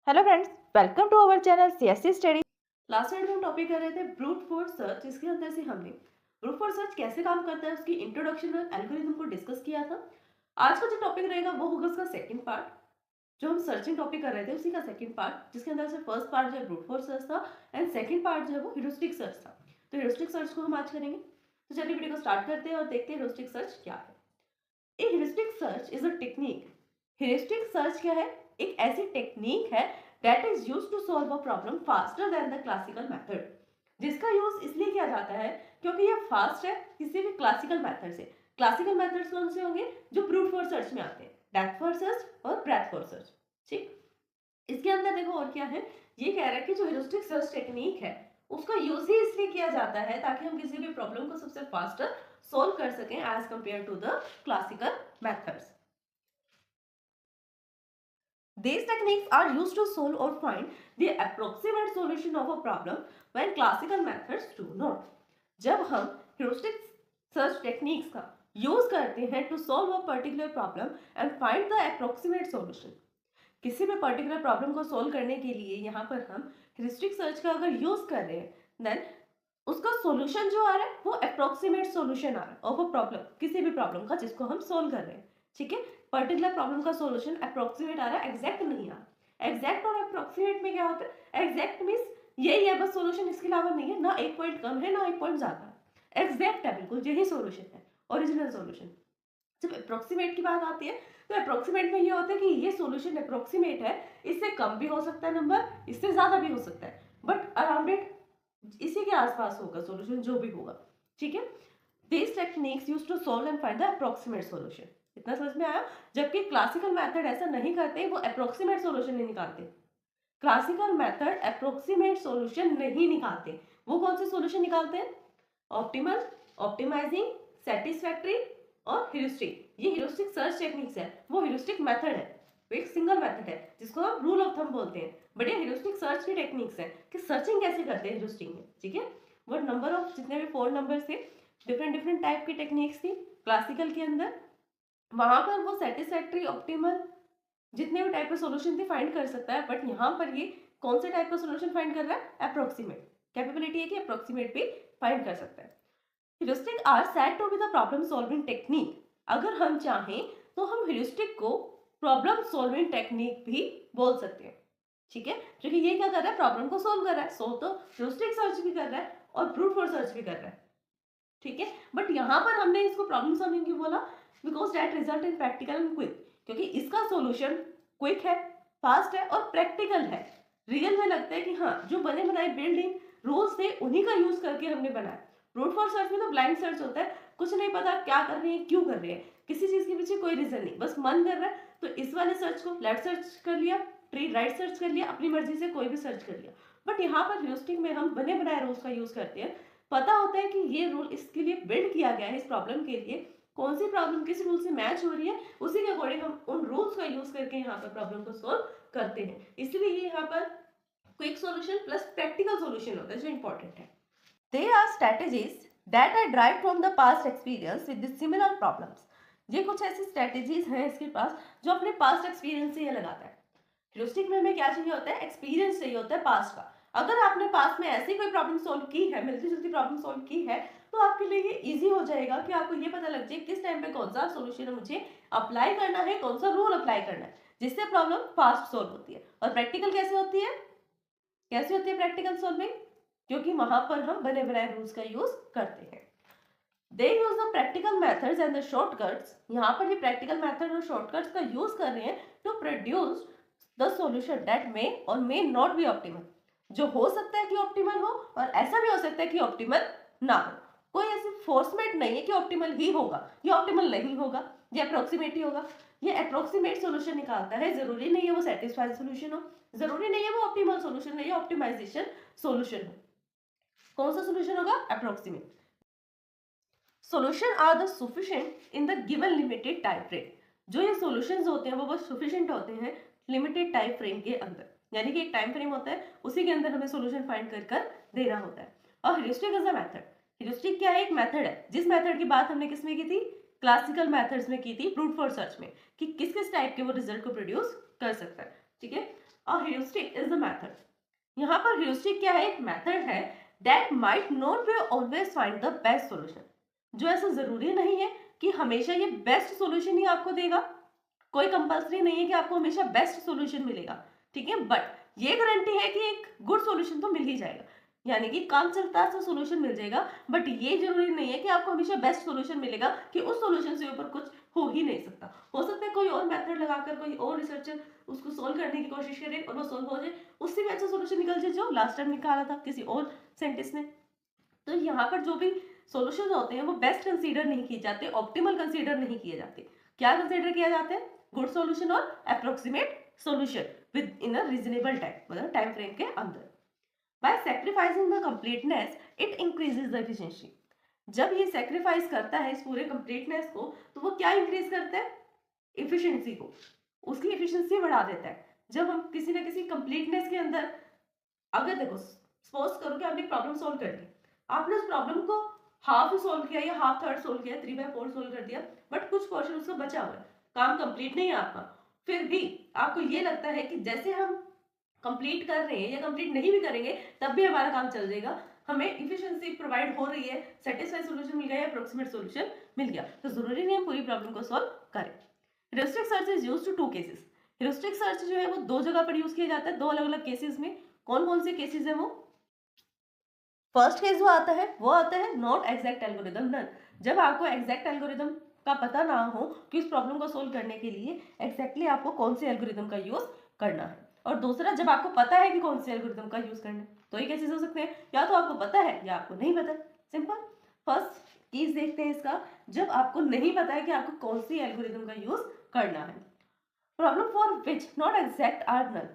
Hello friends, welcome to our channel CSC study. Last video में हम topic कर रहे थे ब्रूट फोर्स सर्च। इसके अंदर से हमने ब्रूट फोर्स सर्च कैसे काम करता है उसकी इंट्रोडक्शन और एल्गोरिथम को डिस्कस किया था। आज का जो टॉपिक रहेगा वो होगा उसका सेकंड पार्ट। जो हम सर्चिंग टॉपिक कर रहे थे उसी का सेकंड पार्ट, जिसके अंदर से फर्स्ट पार्ट जो है ब्रूट फोर्स सर्च था एंड सेकंड पार्ट जो है वो ह्यूरिस्टिक सर्च था। तो ह्यूरिस्टिक सर्च को हम आज करेंगे। तो चलिए वीडियो को स्टार्ट करते हैं और देखते हैं ह्यूरिस्टिक सर्च क्या है। A heuristic search is a technique. Heuristic search क्या है? एक ऐसी टेक्निक है that is used to solve a problem faster than the classical method। जिसका यूज इसलिए किया जाता है क्योंकि ये फास्ट है किसी भी क्लासिकल मेथड से। क्लासिकल मेथड्स कौन से होंगे? जो ब्रूट फोर्स सर्च में आते हैं, डेप्थ फर्स्ट सर्च और ब्रेथ फर्स्ट सर्च। ठीक, इसके अंदर देखो और क्या है, ये कह रहा है कि जो ह्यूरिस्टिक सर्च टेक्निक है उसका यूज ही इसलिए किया जाता है ताकि हम किसी भी प्रॉब्लम को सबसे फास्टर सॉल्व कर सकें as compare to the classical methods. These techniques are used to solve or find the approximate solution of a problem when classical methods do not। जब हम heuristic search techniques का use करते हैं to solve a particular problem and find the approximate solution। किसी भी particular problem को solve करने के लिए यहाँ पर हम heuristic search का अगर यूज कर रहे हैं देन उसका सॉल्यूशन जो आ रहा है वो अप्रोक्सीमेट सॉल्यूशन आ रहा है ऑफ अ प्रॉब्लम, किसी भी प्रॉब्लम का जिसको हम सोल्व कर रहे हैं। ठीक है, पर्टिकुलर प्रॉब्लम का सॉल्यूशन अप्रोक्सीमेट आ रहा है, एग्जैक्ट नहीं आ रहा। एग्जैक्ट और अप्रोक्सीमेट में क्या होता है? एग्जैक्ट मींस यही है बस सॉल्यूशन, इसके अलावा नहीं है, ना एक पॉइंट कम है ना एक पॉइंट ज्यादा है, एग्जैक्ट है, बिल्कुल यही सॉल्यूशन है, ओरिजिनल सॉल्यूशन। जब अप्रोक्सीमेट की बात आती है तो अप्रोक्सीमेट में ये होता है कि ये सॉल्यूशन अप्रोक्सीमेट है, इससे कम भी हो सकता है नंबर, इससे ज्यादा भी हो सकता है, बट अराउंड इट इसी के आसपास होगा सॉल्यूशन जो भी होगा। ठीक है, these techniques used to solve and find the approximate solution। इतना समझ में आया? जबकि क्लासिकल मेथड ऐसा नहीं करते, वो अप्रोक्सीमेट सॉल्यूशन नहीं निकालते। क्लासिकल मेथड अप्रोक्सीमेट सॉल्यूशन नहीं निकालते, वो कौन से सॉल्यूशन निकालते हैं? ऑप्टिमल, ऑप्टिमाइजिंग, सेटिस्फैक्टरी और ह्यूरिस्टिक। ये ह्यूरिस्टिक सर्च टेक्निक्स है, वो ह्यूरिस्टिक मेथड है, वो एक सिंगल मेथड है जिसको हम रूल ऑफ थंब बोलते हैं। बट ये ह्यूरिस्टिक सर्च की टेक्निक्स है कि सर्चिंग कैसे करते हैं ह्यूरिस्टिक में। ठीक है, वो नंबर ऑफ जितने भी 4 नंबर थे, डिफरेंट डिफरेंट टाइप की टेक्निक्स थी क्लासिकल के अंदर, वहां पर वो सेटिस्फैक्टरी, ऑप्टिमल जितने भी टाइप के सॉल्यूशन थे फाइंड कर सकता है। बट यहाँ पर ये कौन से टाइप का सॉल्यूशन फाइंड कर रहा है? अप्रोक्सीमेट। कैपेबिलिटी है कि अप्रोक्सीमेट भी फाइंड कर सकता है। Heuristic are said to be the problem solving technique. अगर हम चाहें तो हम ह्यूरिस्टिक को प्रॉब्लम सॉल्विंग टेक्निक भी बोल सकते हैं। ठीक है, क्योंकि ये क्या कर रहा है? प्रॉब्लम को सोल्व कर रहा है। सोल्व तो ह्यूरिस्टिक सर्च भी कर रहा है और ब्रूट फोर्स सर्च भी कर रहा है। ठीक है, बट यहाँ पर हमने इसको प्रॉब्लम सॉल्विंग क्यों बोला? Because that result in practical and quick. क्योंकि इसका सॉल्यूशन क्विक है, फास्ट है और प्रैक्टिकल है। रियल में लगता है कि हाँ, जो बने बनाए बिल्डिंग रूल्स थे उन्हीं का यूज करके हमने बनाया। ब्रूट फोर्स सर्च में तो ब्लाइंड सर्च होता है, कुछ नहीं पता क्या कर रहे हैं, क्यों कर रहे हैं, किसी चीज के पीछे कोई रीजन नहीं, बस मन कर रहा है तो इस वाले सर्च को लेफ्ट सर्च कर लिया, ट्री राइट सर्च कर लिया, अपनी मर्जी से कोई भी सर्च कर लिया। बट यहाँ पर ह्यूरिस्टिक में हम बने बनाए रूल्स का यूज करते हैं। पता होता है कि ये रूल इसके लिए बिल्ड किया गया है, इस प्रॉब्लम के लिए कौन सी प्रॉब्लम किस रूल से मैच हो रही है, उसी के अकॉर्डिंग हम उन रूल्स का यूज करके यहाँ पर प्रॉब्लम को सोल्व करते हैं। इसलिए ये यहाँ पर quick solution plus practical solution होता है जो इंपॉर्टेंट है। They are strategies that are drive from the past experience with the similar problems. ये कुछ ऐसी स्ट्रेटेजीज हैं इसके पास जो अपने पास्ट एक्सपीरियंस से ये लगाता है। ह्यूरिस्टिक में हमें क्या चाहिए होता है? एक्सपीरियंस चाहिए होता है पास्ट का। अगर आपने पास्ट में ऐसी कोई प्रॉब्लम सॉल्व की है, मिलती जुलती प्रॉब्लम सॉल्व की है, तो आपके लिए ये इजी हो जाएगा कि आपको ये पता लग जाए किस टाइम पे कौन सा सॉल्यूशन मुझे अप्लाई करना है, कौन सा रूल अप्लाई करना है, जिससे प्रॉब्लम फास्ट सॉल्व होती है। और प्रैक्टिकल कैसे होती है? कैसे होती है प्रैक्टिकल सॉल्विंग? क्योंकि वहां पर हम बने बनाए रूल्स का यूज करते हैं। They use the practical methods and the shortcuts. यहाँ पर ये प्रैक्टिकल मेथड और शॉर्टकट्स का यूज कर रहे हैं to produce the solution that may और मे नॉट बी ऑप्टिमल। जो हो सकता है कि ऑप्टिमल हो और ऐसा भी हो सकता है कि ऑप्टिमल ना हो। कोई ऐसी फोर्समेट नहीं है कि ऑप्टिमल ही होगा, ये ऑप्टिमल नहीं होगा, ये अप्रोक्सीमेट ही होगा। ये अप्रोक्सीमेट सॉल्यूशन निकालता है, जरूरी नहीं है वो सेटिस्फाइड सॉल्यूशन हो, जरूरी नहीं है वो ऑप्टिमल सॉल्यूशन है या ऑप्टिमाइजेशन सॉल्यूशन हो। कौन सा सॉल्यूशन होगा? Approximate. Solution are the sufficient in the given limited time frame. जो ये सॉल्यूशंस होते हैं वो बस सफिशिएंट होते हैं लिमिटेड टाइम फ्रेम के अंदर, यानी कि एक टाइम फ्रेम होता है उसी के अंदर हमें सॉल्यूशन फाइंड कर कर देना होता है। और heuristic is a method. Heuristic क्या है? एक मेथड है, जिस मेथड की बात हमने किस में की थी? क्लासिकल मेथड्स में की थी, ब्रूट फोर्स सर्च में, कि किस किस टाइप के वो रिजल्ट को प्रोड्यूस कर सकता है। ठीक है, अ ह्यूरिस्टिक इज द मेथड। यहाँ पर ह्यूरिस्टिक क्या है? एक मेथड है that might not be always find the best solution, जो ऐसा जरूरी नहीं है कि हमेशा ये बेस्ट सॉल्यूशन ही आपको देगा, कोई कंपल्सरी नहीं है कि आपको हमेशा बेस्ट सॉल्यूशन मिलेगा, ठीक है, बट ये गारंटी है कि एक गुड सॉल्यूशन तो मिल ही जाएगा, यानी कि काम चलता सा सॉल्यूशन मिल जाएगा, बट ये जरूरी नहीं है कि आपको हमेशा बेस्ट सॉल्यूशन मिलेगा, कि उस सॉल्यूशन से ऊपर कुछ हो ही नहीं सकता। हो सकता है कोई और मेथड लगाकर कोई और रिसर्चर उसको सोल्व करने की कोशिश करे और वो सोल्व हो जाए, उससे भी अच्छा सॉल्यूशन निकल जाए जो लास्ट टाइम निकाला था किसी और साइंटिस्ट ने। तो यहाँ पर जो भी सॉल्यूशन होते हैं वो बेस्ट कंसीडर नहीं किए जाते, ऑप्टिमल कंसीडर नहीं किए जाते। क्या कंसीडर किया जाता है? गुड सॉल्यूशन और approximate solution within a reasonable time, मतलब टाइम फ्रेम के अंदर। By sacrificing the completeness it increases the efficiency. जब ये सैक्रिफाइस करता है इस पूरे कंप्लीटनेस को, तो वो क्या इंक्रीज करता है? एफिशिएंसी को, उसकी एफिशिएंसी बढ़ा देता है। जब हम किसी ना किसी कंप्लीटनेस के अंदर, अगर देखो सपोज करो कि आपने प्रॉब्लम सॉल्व कर दी, आपने उस प्रॉब्लम को हाफ सॉल्व किया या हाफ थर्ड सॉल्व किया, 3/4 सॉल्व कर दिया, बट कुछ पोर्शन उसका बचा हुआ है, काम कंप्लीट नहीं है आपका, फिर भी आपको ये लगता है कि जैसे हम कंप्लीट कर रहे हैं या कंप्लीट नहीं भी करेंगे तब भी हमारा काम चल जाएगा, हमें इफिशिएंसी प्रोवाइड हो रही है, सेटिस्फाइड सॉल्यूशन मिल गया या अप्रोक्सीमेट सॉल्यूशन मिल गया, तो जरूरी नहीं है पूरी प्रॉब्लम को सॉल्व करें। Heuristic search is used to two cases. Heuristic search जो है वो दो जगह पर यूज किया जाता है, दो अलग अलग केसेस में। कौन कौन से केसेस है वो? फर्स्ट केस जो आता है वो आता है नॉट एग्जैक्ट एल्गोरिदम नन। जब आपको एग्जैक्ट एल्गोरिदम का पता ना हो कि उस प्रॉब्लम को सोल्व करने के लिए एग्जैक्टली आपको कौन से एल्गोरिदम का यूज करना है। और दूसरा, जब आपको पता है कि कौन से एल्गोरिदम का यूज करना है, तो ये केसेस हो सकते हैं, या तो आपको पता है या आपको नहीं पता। सिंपल। फर्स्ट केस देखते हैं इसका, जब आपको नहीं पता है कि आपको कौन सी एल्गोरिदम का यूज करना है। Problem for which not exact are known.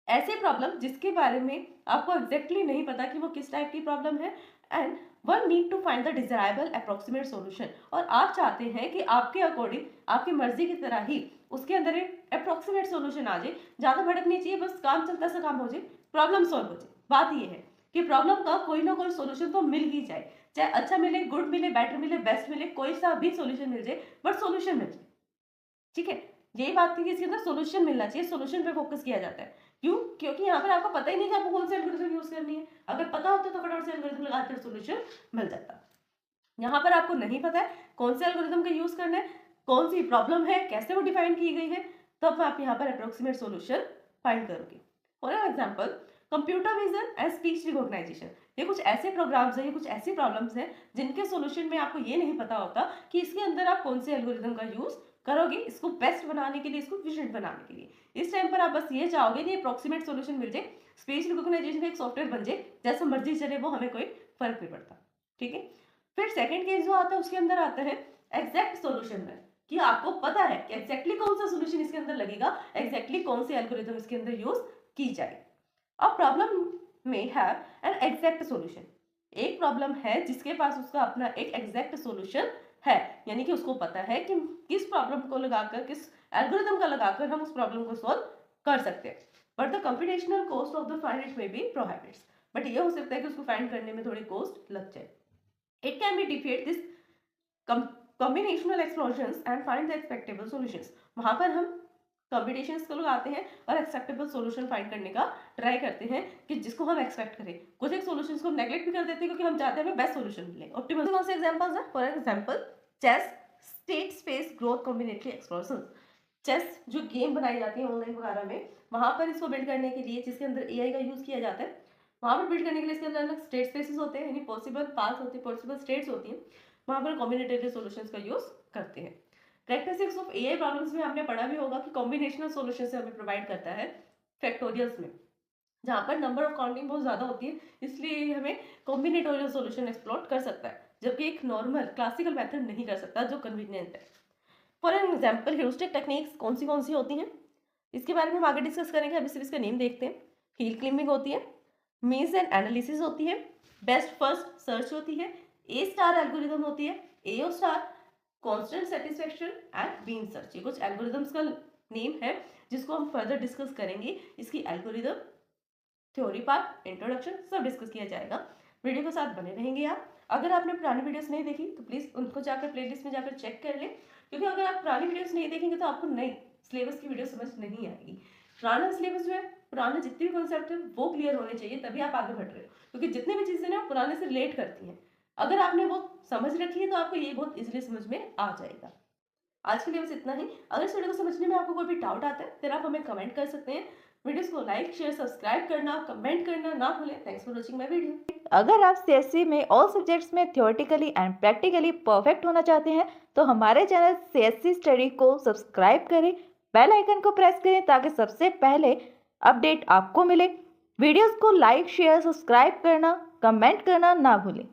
ऐसे प्रॉब्लम जिसके बारे में आपको एग्जैक्टली नहीं पता कि वो किस टाइप की प्रॉब्लम है, and one need to find the desirable approximate solution. और आप चाहते हैं कि आपके अकॉर्डिंग, आपकी मर्जी की तरह ही उसके अंदर एक अप्रोक्सीमेट सॉल्यूशन आ जाए, ज्यादा भड़क नहीं चाहिए, बस काम चलता सा काम हो जाए, प्रॉब्लम सॉल्व हो जाए। बात ये है कि प्रॉब्लम का कोई ना कोई सॉल्यूशन तो मिल ही जाए, चाहे अच्छा मिले, गुड मिले, बेटर मिले, बेस्ट मिले, कोई सा भी सॉल्यूशन मिल जाए, बट सॉल्यूशन मिल जाए, ठीक है। यही बात थी कि इसके अंदर सॉल्यूशन मिलना चाहिए, सॉल्यूशन पे फोकस किया जाता है। क्यों? क्योंकि यहाँ पर आपको पता ही नहीं कि आपको कौन सा एल्गोरिथम यूज करनी है। अगर पता होता तो फटाफट से एल्गोरिथम लगाकर सॉल्यूशन मिल जाता। यहाँ पर आपको नहीं पता है कौन से एल्गोरिथम का यूज करना है, कौन सी प्रॉब्लम है, कैसे वो डिफाइन की गई है, तब आप यहाँ पर अप्रोक्सीमेट सॉल्यूशन फाइंड करोगे। For example, computer vision and speech recognition, ये कुछ ऐसे प्रोग्राम्स हैं, ये कुछ ऐसी प्रॉब्लम्स हैं जिनके सॉल्यूशन में आपको ये नहीं पता होता कि इसके अंदर आप कौन से एल्गोरिथम का यूज करोगे इसको बेस्ट बनाने के लिए, इसको एफिशिएंट बनाने के लिए। इस टाइम पर आप बस ये चाहोगे कि अप्रोक्सीमेट सॉल्यूशन मिल जाए, स्पीच रिकॉग्नाइजेशन का एक सॉफ्टवेयर बन जाए, जैसा मर्जी चले वो, हमें कोई फर्क नहीं पड़ता, ठीक है। फिर सेकंड केस जो आता है उसके अंदर आता है एग्जैक्ट सॉल्यूशन में, कि आपको पता है कि एग्जैक्टली कौन सा सॉल्यूशन इसके अंदर लगेगा, एग्जैक्टली कौन से एल्गोरिथम इसके अंदर यूज की जाए। अब प्रॉब्लम में हैव एन एग्जैक्ट सॉल्यूशन, एक प्रॉब्लम है जिसके पास उसका अपना एक एग्जैक्ट सॉल्यूशन है, यानी कि उसको पता है कि किस प्रॉब्लम को लगाकर, किस एल्गोरिथम का लगाकर हम उस प्रॉब्लम को सॉल्व कर सकते हैं। But the computational cost of the find it may be prohibits, but ये हो सकता है कि उसको फाइंड करने में थोड़ी कॉस्ट लग जाए। It can be defeat this combinational explosions and find the expectable solutions। वहां पर हम कॉम्बिनेशंस को लगाते हैं और एक्सेप्टेबल सॉल्यूशन फाइंड करने का ट्राई करते हैं कि जिसको हम एक्सपेक्ट करें। कुछ एक सॉल्यूशंस को नेग्लेक्ट भी कर देते हैं क्योंकि हम चाहते हैं हमें बेस्ट सॉल्यूशन मिले। ऑप्टिमल कौन से एग्जांपल्स हैं? For example chess state space growth combinatory explosion. Chess जो गेम बनाई जाती है ऑनलाइन वगैरह में, वहां पर इसको बिल्ड करने के लिए जिसके अंदर एआई का यूज किया जाता है, वहां पर बिल्ड करने के लिए इसके अंदर अलग स्टेट स्पेसेस होते हैं, यानी पॉसिबल पाथ्स होते हैं, पॉसिबल स्टेट्स होती हैं, वहां पर कॉम्बिनेटरी सॉल्यूशंस का यूज करते हैं। कैरेक्टरिस्टिक्स ऑफ एआई प्रॉब्लम्स में आपने पढ़ा भी होगा कि कॉम्बिनेशनल सॉल्यूशन से हमें प्रोवाइड करता है फैक्टोरियल्स में, जहां पर नंबर ऑफ काउंटिंग बहुत ज्यादा होती है, इसलिए हमें कॉम्बिनेटोरियल सॉल्यूशन एक्सप्लोर कर सकता है, जबकि एक नॉर्मल क्लासिकल मेथड नहीं कर सकता जो कन्वीनियंट है। For an example, heuristic techniques कौन सी होती हैं, इसके बारे में हम आगे डिस्कस करेंगे। अभी सिर्फ इसका नेम देखते हैं। हील क्लिमिंग होती है, मीन्स एंड एनालिसिस होती है, बेस्ट फर्स्ट सर्च होती है, ए स्टार एल्गोरिथम होती है, AO star, constraint satisfaction and beam search. ये कुछ एल्गोरिथम्स का नेम है जिसको हम फर्दर डिस्कस करेंगे। इसकी एल्गोरिथम, थ्योरी पार्ट, इंट्रोडक्शन सब डिस्कस किया जाएगा। वीडियो के साथ बने रहेंगे आप। अगर आपने पुरानी वीडियोस नहीं देखी तो प्लीज उनको जाकर प्लेलिस्ट में जाकर चेक कर लें, क्योंकि अगर आप पुरानी वीडियोस नहीं देखेंगे तो आपको नई सिलेबस की वीडियो समझ नहीं आएगी। पुराना सिलेबस जो है, पुराने जितने भी कॉन्सेप्ट है वो क्लियर होने चाहिए, तभी आप आगे बढ़ रहे हो, क्योंकि जितनी भी चीजें ना पुराने से रिलेट करती हैं। अगर आपने वो समझ रखी है तो आपको ये बहुत इजीली समझ में आ जाएगा। आज के लिए बस इतना ही। अगर इस वीडियो को समझने में आपको कोई भी डाउट आता है फिर आप हमें कमेंट कर सकते हैं। वीडियोस को लाइक शेयर सब्सक्राइब करना कमेंट करना ना भूलें। Thanks for watching my video. अगर आप सीएससी में ऑल सब्जेक्ट्स में थ्योरेटिकली एंड प्रैक्टिकली परफेक्ट होना चाहते हैं तो हमारे चैनल सीएससी स्टडी को सब्सक्राइब करें, बेल आइकन को प्रेस करें ताकि सबसे पहले अपडेट आपको मिले। वीडियोस को लाइक शेयर सब्सक्राइब करना कमेंट करना ना भूलें।